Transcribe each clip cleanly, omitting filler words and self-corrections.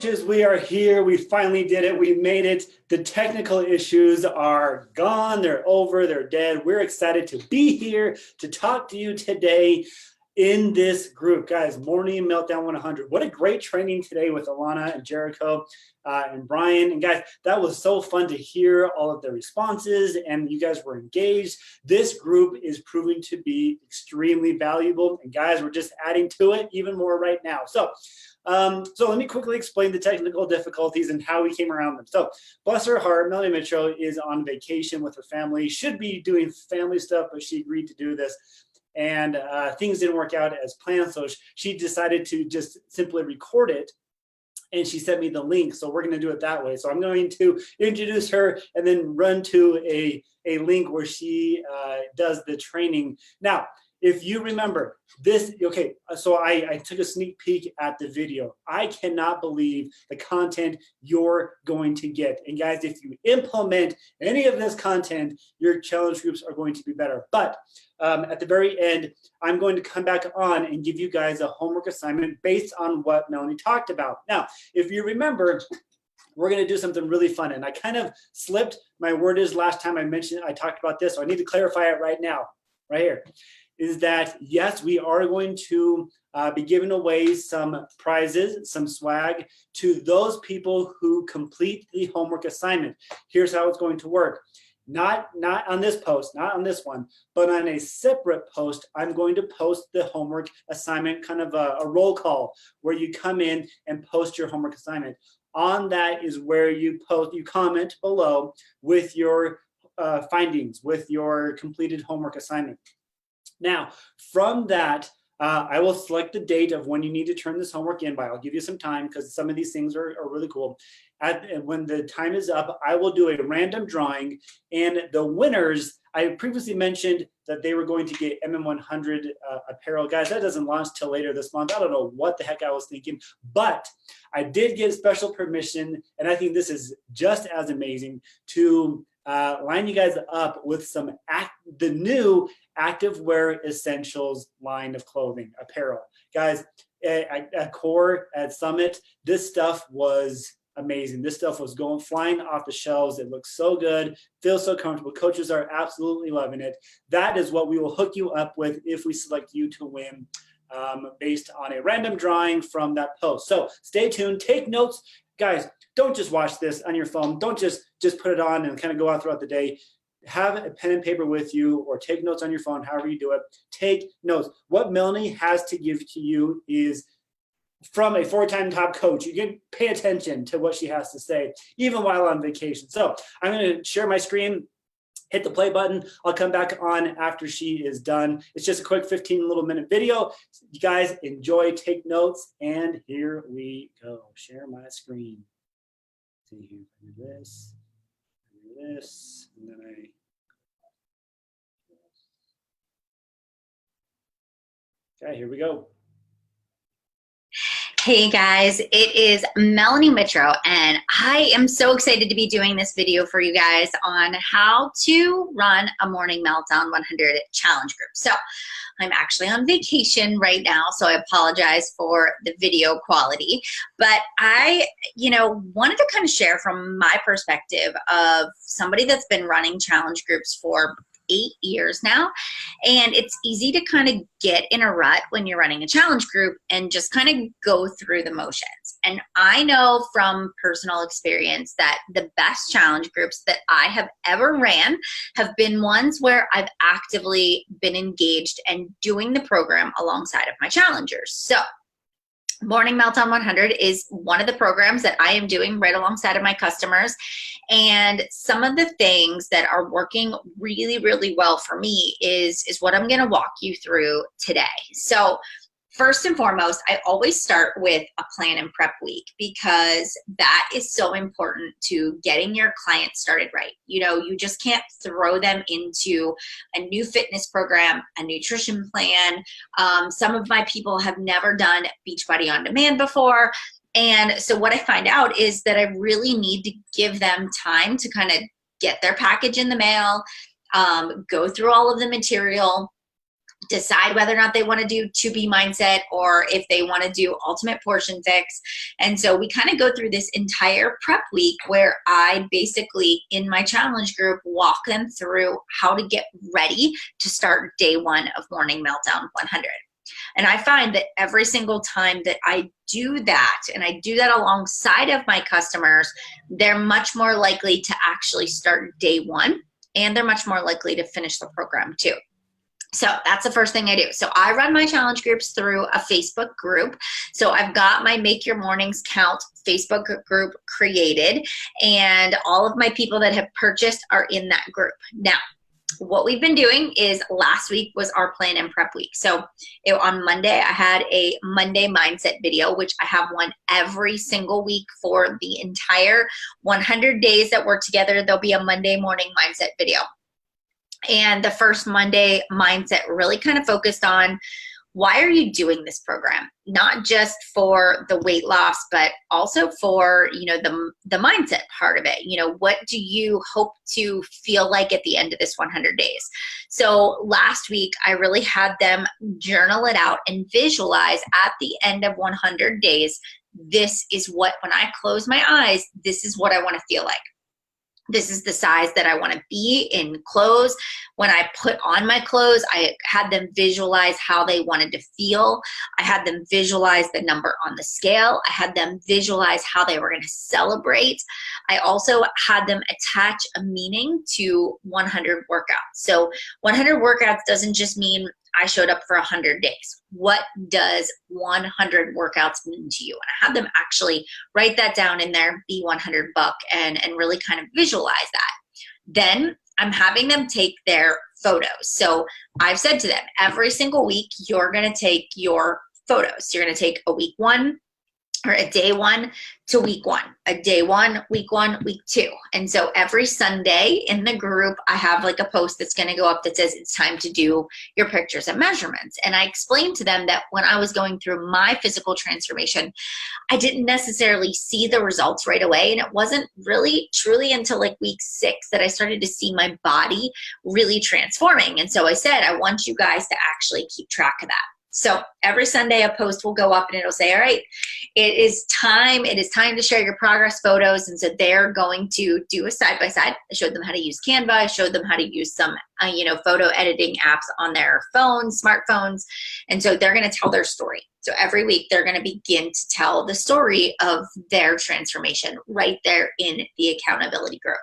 We are here. We finally did it. We made it. The technical issues are gone. They're over. They're dead. We're excited to be here to talk to you today in this group. Guys, Morning Meltdown 100. What a great training today with Alana and Jericho and Brian. And guys, that was so fun to hear all of the responses, and you guys were engaged. This group is proving to be extremely valuable. And guys, we're just adding to it even more right now. So let me quickly explain the technical difficulties and how we came around them. So bless her heart, Melanie Mitro is on vacation with her family, should be doing family stuff, but she agreed to do this. And things didn't work out as planned. So she decided to just simply record it. And she sent me the link. So we're going to do it that way. So I'm going to introduce her and then run to a link where she does the training. Now, if you remember this, okay, so I took a sneak peek at the video. I cannot believe the content you're going to get. And guys, if you implement any of this content, your challenge groups are going to be better. But at the very end, I'm going to come back on and give you guys a homework assignment based on what Melanie talked about. Now, if you remember, we're going to do something really fun. And I kind of slipped my word last time I talked about this. So I need to clarify it right now, right here. Is that, yes, we are going to be giving away some prizes, some swag to those people who complete the homework assignment. Here's how it's going to work. Not on this post, not on this one, but on a separate post, I'm going to post the homework assignment, kind of a roll call where you come in and post your homework assignment. On that is where you comment below with your findings, with your completed homework assignment. Now, from that, I will select the date of when you need to turn this homework in by. I'll give you some time because some of these things are really cool. When the time is up, I will do a random drawing, and the winners, I previously mentioned that they were going to get MM100 apparel. Guys, that doesn't launch till later this month. I don't know what the heck I was thinking, but I did get special permission, and I think this is just as amazing, to line you guys up with some the new activewear essentials line of clothing, apparel. Guys, at Core, at Summit, this stuff was amazing. This stuff was flying off the shelves. It looks so good, feels so comfortable. Coaches are absolutely loving it. That is what we will hook you up with if we select you to win, based on a random drawing from that post. So stay tuned, take notes. Guys, don't just watch this on your phone. Don't just put it on and kind of go out throughout the day. Have a pen and paper with you, or take notes on your phone, however you do it. Take notes. What Melanie has to give to you is from a four-time top coach. You can pay attention to what she has to say, even while on vacation. So I'm going to share my screen, hit the play button. I'll come back on after she is done. It's just a quick 15-minute video. You guys enjoy, take notes, and here we go. Share my screen. See here, do this, and then okay, here we go. Hey guys, it is Melanie Mitro, and I am so excited to be doing this video for you guys on how to run a Morning Meltdown 100 challenge group. So I'm actually on vacation right now, so I apologize for the video quality, but I, wanted to kind of share from my perspective of somebody that's been running challenge groups for 8 years now. And it's easy to kind of get in a rut when you're running a challenge group and just kind of go through the motions. And I know from personal experience that the best challenge groups that I have ever ran have been ones where I've actively been engaged and doing the program alongside of my challengers. So Morning Meltdown 100 is one of the programs that I am doing right alongside of my customers. And some of the things that are working really, really well for me is what I'm going to walk you through today. So first and foremost, I always start with a plan and prep week, because that is so important to getting your clients started right. You just can't throw them into a new fitness program, a nutrition plan. Some of my people have never done Beachbody On Demand before. And so what I find out is that I really need to give them time to kind of get their package in the mail, go through all of the material, decide whether or not they want to do 2B mindset or if they want to do ultimate portion fix. And so we kind of go through this entire prep week where I basically, in my challenge group, walk them through how to get ready to start day one of Morning Meltdown 100. And I find that every single time that I do that, and I do that alongside of my customers, they're much more likely to actually start day one, and they're much more likely to finish the program too. So that's the first thing I do. So I run my challenge groups through a Facebook group. So I've got my Make Your Mornings Count Facebook group created, and all of my people that have purchased are in that group. Now, what we've been doing is last week was our plan and prep week. So on Monday, I had a Monday mindset video, which I have one every single week for the entire 100 days that we're together. There'll be a Monday morning mindset video. And the first Monday mindset really kind of focused on, why are you doing this program? Not just for the weight loss, but also for, the mindset part of it. What do you hope to feel like at the end of this 100 days? So last week, I really had them journal it out and visualize at the end of 100 days, this is what, when I close my eyes, this is what I want to feel like. This is the size that I want to be in clothes. When I put on my clothes, I had them visualize how they wanted to feel. I had them visualize the number on the scale. I had them visualize how they were going to celebrate. I also had them attach a meaning to 100 workouts. So 100 workouts doesn't just mean I showed up for 100 days. What does 100 workouts mean to you? And I had them actually write that down in their B100 book and really kind of visualize that. Then I'm having them take their photos. So I've said to them, every single week, you're going to take your photos. You're going to take a week one, or a day one to week one, a day one, week 2. And so every Sunday in the group, I have like a post that's going to go up that says it's time to do your pictures and measurements. And I explained to them that when I was going through my physical transformation, I didn't necessarily see the results right away. And it wasn't really truly until like week 6 that I started to see my body really transforming. And so I said, I want you guys to actually keep track of that. So every Sunday a post will go up and it'll say, all right, it is time to share your progress photos. And so they're going to do a side-by-side. I showed them how to use Canva. I showed them how to use some, photo editing apps on their phones, smartphones. And so they're going to tell their story. So every week they're going to begin to tell the story of their transformation right there in the accountability group.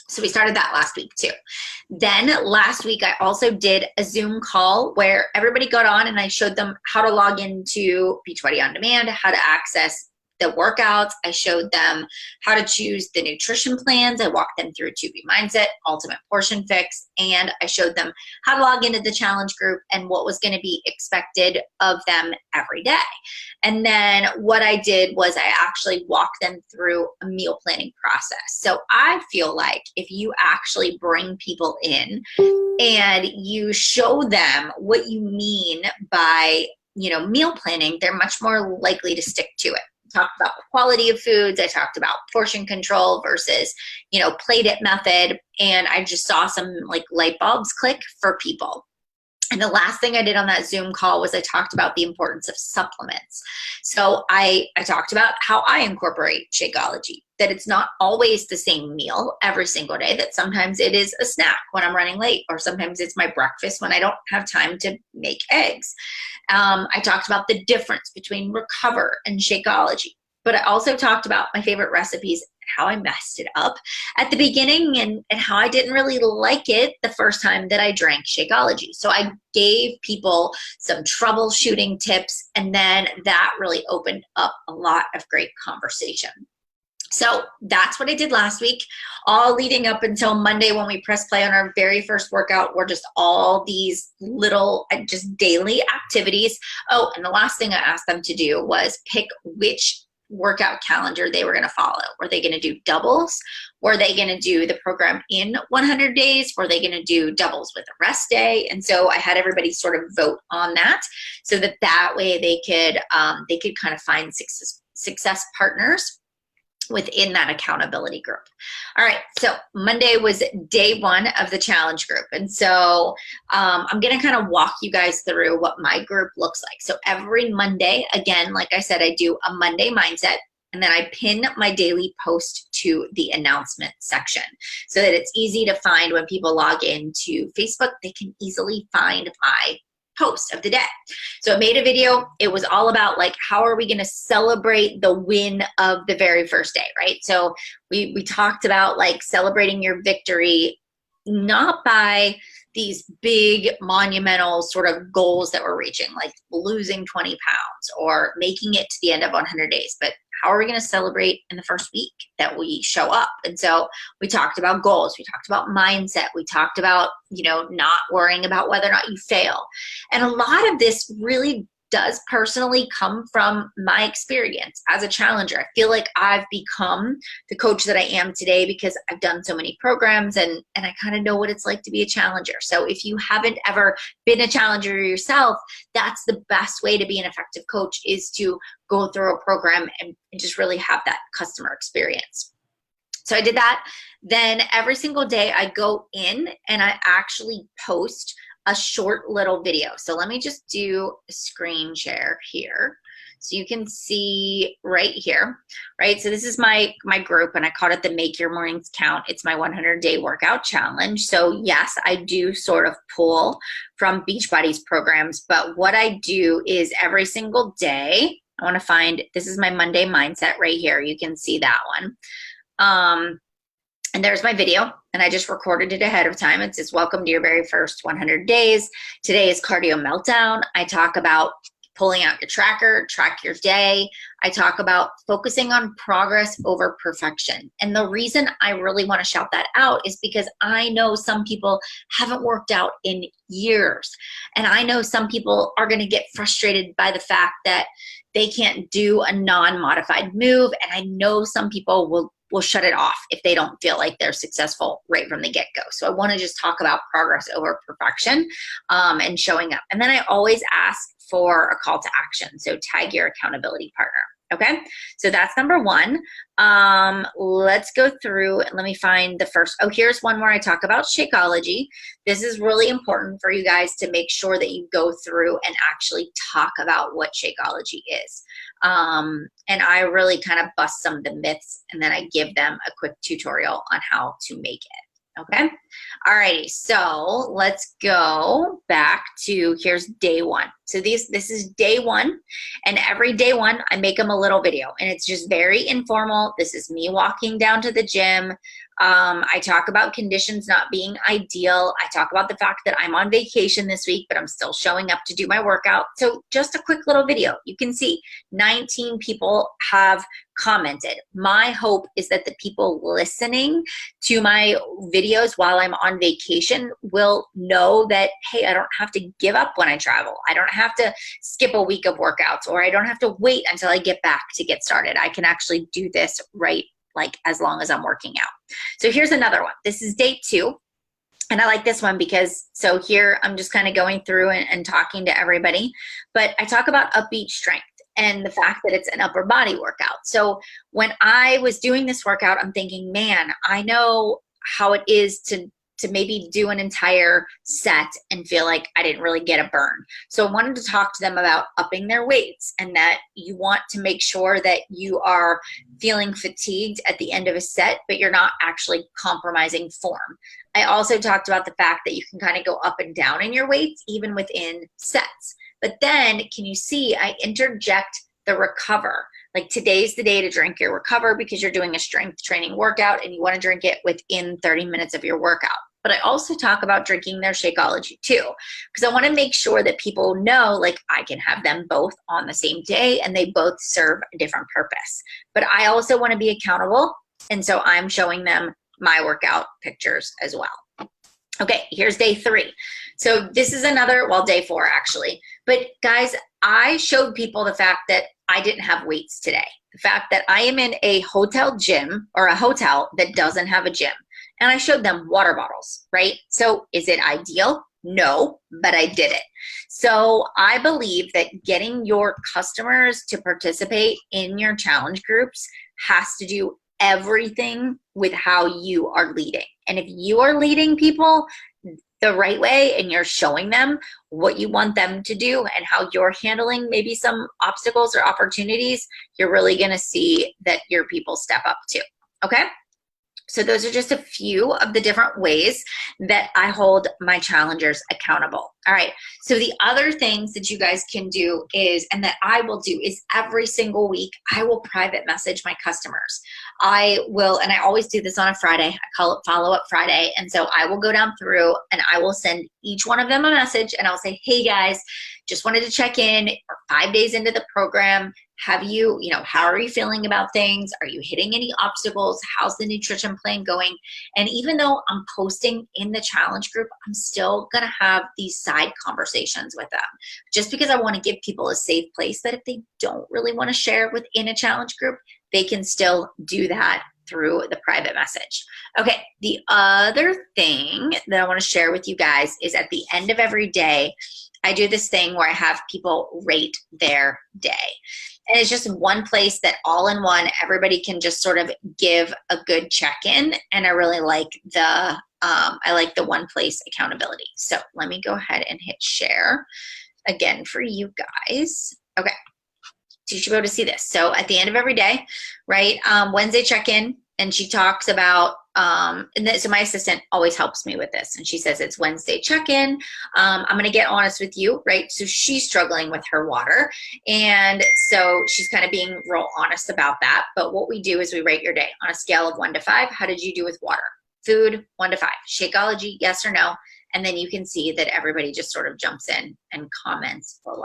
So we started that last week too. Then last week, I also did a Zoom call where everybody got on and I showed them how to log into Beachbody On Demand, how to access the workouts. I showed them how to choose the nutrition plans. I walked them through 2B Mindset, Ultimate Portion Fix, and I showed them how to log into the challenge group and what was going to be expected of them every day. And then what I did was I actually walked them through a meal planning process. So I feel like if you actually bring people in and you show them what you mean by, meal planning, they're much more likely to stick to it. Talked about the quality of foods. I talked about portion control versus, plate it method. And I just saw some like light bulbs click for people. And the last thing I did on that Zoom call was I talked about the importance of supplements. So I talked about how I incorporate Shakeology, that it's not always the same meal every single day, that sometimes it is a snack when I'm running late, or sometimes it's my breakfast when I don't have time to make eggs. I talked about the difference between Recover and Shakeology, but I also talked about my favorite recipes, how I messed it up at the beginning and how I didn't really like it the first time that I drank Shakeology. So I gave people some troubleshooting tips, and then that really opened up a lot of great conversation. So that's what I did last week, all leading up until Monday when we press play on our very first workout, were just all these little just daily activities. Oh, and the last thing I asked them to do was pick which workout calendar they were going to follow. Were they going to do doubles? Were they going to do the program in 100 days? Were they going to do doubles with a rest day? And so I had everybody sort of vote on that, so that way they could kind of find success partners. within that accountability group. All right, so Monday was day one of the challenge group. And so I'm gonna kind of walk you guys through what my group looks like. So every Monday, again, like I said, I do a Monday mindset, and then I pin my daily post to the announcement section so that it's easy to find when people log into Facebook, they can easily find my post of the day. So I made a video. It was all about like, how are we going to celebrate the win of the very first day, right? So we talked about like celebrating your victory, not by these big monumental sort of goals that we're reaching, like losing 20 pounds or making it to the end of 100 days, but how are we going to celebrate in the first week that we show up? And so we talked about goals. We talked about mindset. We talked about, not worrying about whether or not you fail. And a lot of this really does personally come from my experience as a challenger. I feel like I've become the coach that I am today because I've done so many programs and I kind of know what it's like to be a challenger. So if you haven't ever been a challenger yourself, that's the best way to be an effective coach, is to go through a program and just really have that customer experience. So I did that. Then every single day I go in and I actually post a short little video. So let me just do a screen share here so you can see right here, right? So this is my group, and I called it the Make Your Mornings Count. It's my 100-day workout challenge. So yes, I do sort of pull from Beachbody's programs, but what I do is every single day, I want to find, this is my Monday mindset right here. You can see that one. And there's my video, and I just recorded it ahead of time. It says, welcome to your very first 100 days. Today is cardio meltdown. I talk about pulling out your tracker, track your day. I talk about focusing on progress over perfection. And the reason I really want to shout that out is because I know some people haven't worked out in years. And I know some people are going to get frustrated by the fact that they can't do a non-modified move. And I know some people will shut it off if they don't feel like they're successful right from the get-go. So I want to just talk about progress over perfection and showing up. And then I always ask for a call to action. So tag your accountability partner. Okay, so that's number one. Let's go through and let me find the first. Oh, here's one where I talk about Shakeology. This is really important for you guys to make sure that you go through and actually talk about what Shakeology is. And I really kind of bust some of the myths, and then I give them a quick tutorial on how to make it. Okay. Alrighty. So let's go back to, here's day one. So this is day one, and every day one, I make them a little video, and it's just very informal. This is me walking down to the gym. I talk about conditions not being ideal. I talk about the fact that I'm on vacation this week, but I'm still showing up to do my workout. So just a quick little video. You can see 19 people have commented. My hope is that the people listening to my videos while I'm on vacation will know that, hey, I don't have to give up when I travel. I don't have to skip a week of workouts, or I don't have to wait until I get back to get started. I can actually do this right, like as long as I'm working out. So here's another one. This is day two. And I like this one because, so here I'm just kind of going through and talking to everybody, but I talk about upbeat strength and the fact that it's an upper body workout. So when I was doing this workout, I'm thinking, man, I know how it is to maybe do an entire set and feel like I didn't really get a burn. So I wanted to talk to them about upping their weights, and that you want to make sure that you are feeling fatigued at the end of a set, but you're not actually compromising form. I also talked about the fact that you can kind of go up and down in your weights even within sets. But then, can you see, I interject the recover. Like, today's the day to drink your recover because you're doing a strength training workout and you want to drink it within 30 minutes of your workout. But I also talk about drinking their Shakeology too, because I want to make sure that people know, like, I can have them both on the same day and they both serve a different purpose. But I also want to be accountable, and so I'm showing them my workout pictures as well. Okay, here's day three. So this is another, well, day four actually. But guys, I showed people the fact that I didn't have weights today. The fact that I am in a hotel gym, or a hotel that doesn't have a gym. And I showed them water bottles, right? So is it ideal? No, but I did it. So I believe that getting your customers to participate in your challenge groups has to do everything with how you are leading. And if you are leading people the right way and you're showing them what you want them to do and how you're handling maybe some obstacles or opportunities, you're really going to see that your people step up too. Okay? So those are just a few of the different ways that I hold my challengers accountable. All right. So the other things that you guys can do is, and that I will do, is every single week, I will private message my customers. I will, and I always do this on a Friday. I call it Follow Up Friday. And so I will go down through and I will send each one of them a message and I'll say, hey guys, just wanted to check in. We're 5 days into the program. Have you, how are you feeling about things? Are you hitting any obstacles? How's the nutrition plan going? And even though I'm posting in the challenge group, I'm still going to have these side conversations with them, just because I want to give people a safe place that if they don't really want to share within a challenge group, they can still do that through the private message. Okay, the other thing that I want to share with you guys is at the end of every day, I do this thing where I have people rate their day. And it's just one place that all in one, everybody can just sort of give a good check-in. And I really like the one place accountability. So let me go ahead and hit share again for you guys. Okay, so you should be able to see this. So at the end of every day, right, Wednesday check-in, and she talks about, so my assistant always helps me with this. And she says, it's Wednesday check-in. I'm going to get honest with you, right? So she's struggling with her water. And so she's kind of being real honest about that. But what we do is we rate your day on a scale of 1 to 5. How did you do with water? Food, 1 to 5. Shakeology, yes or no? And then you can see that everybody just sort of jumps in and comments below.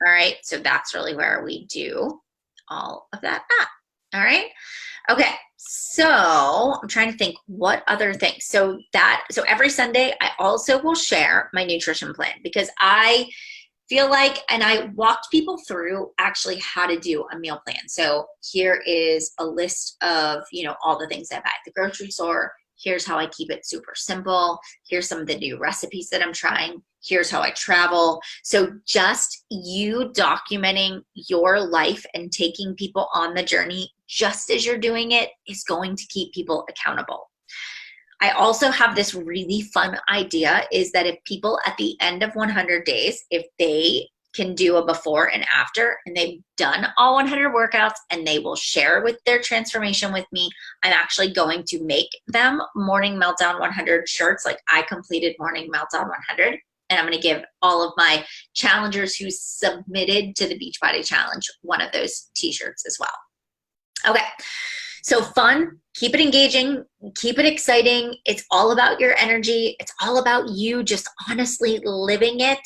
All right. So that's really where we do all of that at. All right. Okay. So I'm trying to think what other things. So every Sunday, I also will share my nutrition plan, because I feel like, and I walked people through actually how to do a meal plan. So here is a list of, all the things I buy at the grocery store. Here's how I keep it super simple. Here's some of the new recipes that I'm trying. Here's how I travel. So just you documenting your life and taking people on the journey just as you're doing it is going to keep people accountable. I also have this really fun idea, is that if people at the end of 100 days, if they can do a before and after, and they've done all 100 workouts and they will share with their transformation with me, I'm actually going to make them Morning Meltdown 100 shirts. Like, I completed Morning Meltdown 100. And I'm going to give all of my challengers who submitted to the Beachbody Challenge one of those t-shirts as well. Okay, so fun, keep it engaging, keep it exciting. It's all about your energy. It's all about you just honestly living it,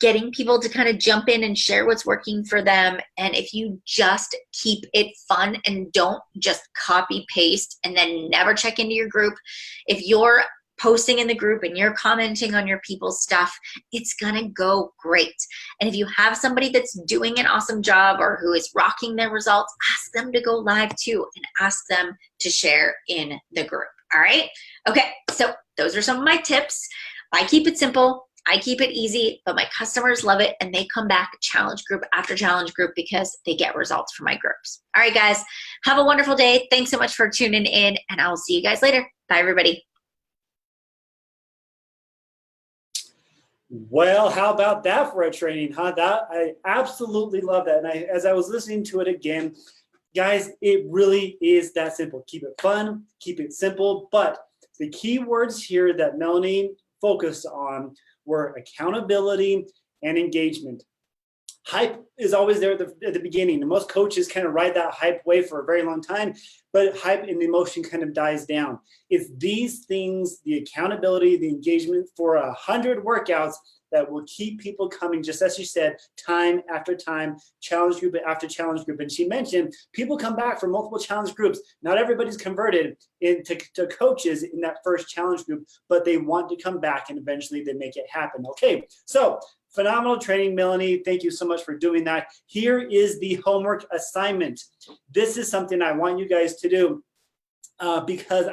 getting people to kind of jump in and share what's working for them. And if you just keep it fun and don't just copy paste and then never check into your group, if you're posting in the group and you're commenting on your people's stuff, it's gonna go great. And if you have somebody that's doing an awesome job or who is rocking their results, ask them to go live too and ask them to share in the group. All right? Okay, so those are some of my tips. I keep it simple, I keep it easy, but my customers love it and they come back challenge group after challenge group because they get results from my groups. All right, guys, have a wonderful day. Thanks so much for tuning in, and I will see you guys later. Bye, everybody. Well, how about that for a training, huh? I absolutely love that. And as I was listening to it again, guys, it really is that simple. Keep it fun, keep it simple. But the key words here that Melanie focused on were accountability and engagement. Hype is always there at the beginning, and most coaches kind of ride that hype wave for a very long time, but hype and emotion kind of dies down. It's these things, the accountability, the engagement for 100 workouts, that will keep people coming, just as you said, time after time, challenge group after challenge group. And she mentioned people come back for multiple challenge groups. Not everybody's converted into coaches in that first challenge group, but they want to come back and eventually they make it happen. Okay, so phenomenal training, Melanie. Thank you so much for doing that. Here is the homework assignment. This is something I want you guys to do. because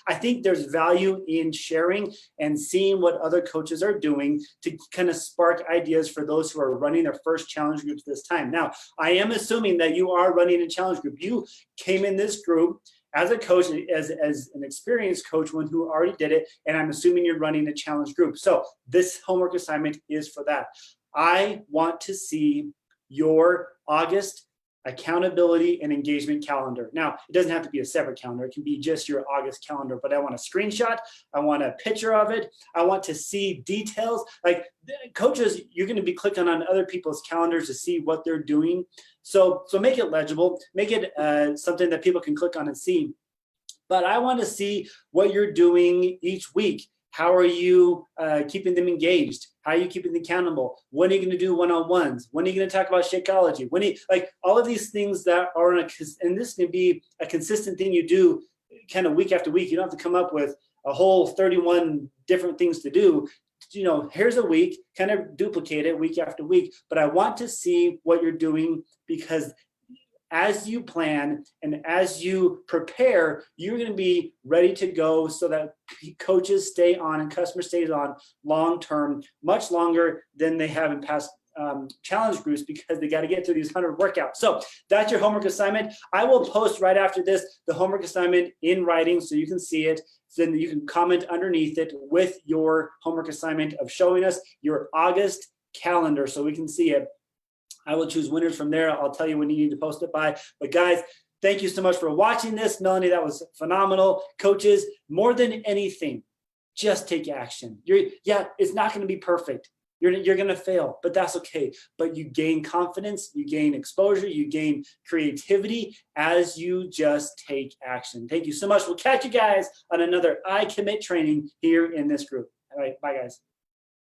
I think there's value in sharing and seeing what other coaches are doing to kind of spark ideas for those who are running their first challenge groups this time. Now, I am assuming that you are running a challenge group. You came in this group as a coach, as an experienced coach, one who already did it, and I'm assuming you're running a challenge group. So this homework assignment is for that. I want to see your August accountability and engagement calendar. Now, it doesn't have to be a separate calendar. It can be just your August calendar, but I want a screenshot. I want a picture of it. I want to see details. Like coaches, you're going to be clicking on other people's calendars to see what they're doing. So make it legible, make it something that people can click on and see. But I want to see what you're doing each week. How are you keeping them engaged? How are you keeping them accountable? When are you going to do one-on-ones? When are you going to talk about Shakeology? When like all of these things that are and this can be a consistent thing you do kind of week after week. You don't have to come up with a whole 31 different things to do. You know, here's a week, kind of duplicate it week after week. But I want to see what you're doing, because as you plan and as you prepare, you're going to be ready to go so that coaches stay on and customers stays on long-term, much longer than they have in past challenge groups, because they got to get through these 100 workouts. So that's your homework assignment. I will post right after this the homework assignment in writing so you can see it. So then you can comment underneath it with your homework assignment of showing us your August calendar so we can see it. I will choose winners from there. I'll tell you when you need to post it by. But guys, thank you so much for watching this. Melanie, that was phenomenal. Coaches, more than anything, just take action. It's not going to be perfect. You're going to fail, but that's okay. But you gain confidence, you gain exposure, you gain creativity as you just take action. Thank you so much. We'll catch you guys on another I Commit training here in this group. All right, bye guys.